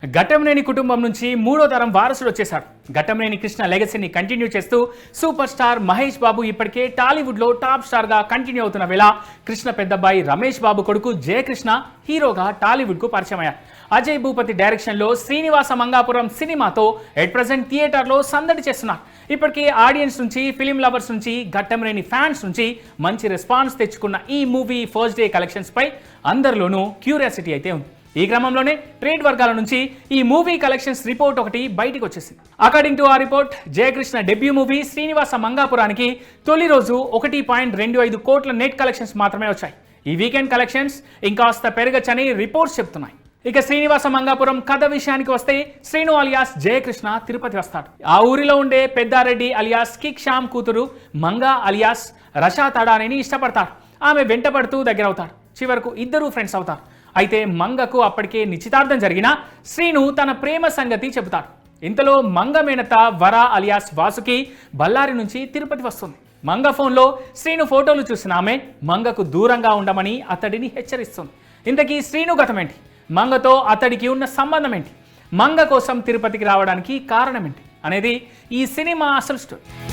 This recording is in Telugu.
ఘట్టమనేని కుటుంబం నుంచి మూడో తరం వారసుడు వచ్చేశారు. ఘట్టమనేని కృష్ణ లెగసీని కంటిన్యూ చేస్తూ సూపర్ స్టార్ మహేష్ బాబు ఇప్పటికే టాలీవుడ్ లో టాప్ స్టార్ గా కంటిన్యూ అవుతున్న వేళ కృష్ణ పెద్దబ్బాయి రమేష్ బాబు కొడుకు జయకృష్ణ హీరోగా టాలీవుడ్ కు పరిచయం అయ్యారు. అజయ్ భూపతి డైరెక్షన్ లో శ్రీనివాస మంగాపురం సినిమాతో ఎట్ ప్రెజెంట్ థియేటర్ లో సందడి చేస్తున్నారు. ఇప్పటికే ఆడియన్స్ నుంచి ఫిలిం లవర్స్ నుంచి ఘట్టమనేని ఫ్యాన్స్ నుంచి మంచి రెస్పాన్స్ తెచ్చుకున్న ఈ మూవీ ఫస్ట్ డే కలెక్షన్స్ పై అందరిలోనూ క్యూరియాసిటీ అయితే ఉంది. ఈ క్రమంలోనే ట్రేడ్ వర్గాల నుంచి ఈ మూవీ కలెక్షన్స్ రిపోర్ట్ ఒకటి బయటకు వచ్చేసింది. అకార్డింగ్ టు ఆ report, Jayakrishna debut movie Srinivasa మంగాపురానికి తొలి రోజు 1.25 కోట్ల నెట్ కలెక్షన్స్ మాత్రమే వచ్చాయి. ఈ వీకెండ్ కలెక్షన్స్ ఇంకాస్త పెరగచ్చని రిపోర్ట్స్ చెప్తున్నాయి. ఇక శ్రీనివాస మంగాపురం కథ విషయానికి వస్తే, శ్రీను అలియాస్ జయకృష్ణ తిరుపతి వస్తాడు. ఆ ఊరిలో ఉండే పెద్దారెడ్డి అలియాస్ కిక్ శ్యామ్ కూతురు మంగా అలియాస్ రషా తడానిని ఇష్టపడతారు. ఆమె వెంటపడుతూ దగ్గరవుతారు. చివరకు ఇద్దరు ఫ్రెండ్స్ అవుతారు. అయితే మంగకు అప్పటికే నిశ్చితార్థం జరిగినా శ్రీను తన ప్రేమ సంగతి చెబుతాడు. ఇంతలో మంగ మేనత వర అలియాస్ వాసుకి బళ్ళారి నుంచి తిరుపతి వస్తుంది. మంగ ఫోన్లో శ్రీను ఫోటోలు చూసిన ఆమె మంగకు దూరంగా ఉండమని అతడిని హెచ్చరిస్తుంది. ఇంతకీ శ్రీను గతమేంటి, మంగతో అతడికి ఉన్న సంబంధం ఏంటి, మంగ కోసం తిరుపతికి రావడానికి కారణం ఏంటి అనేది ఈ సినిమా అసలు స్టోరీ.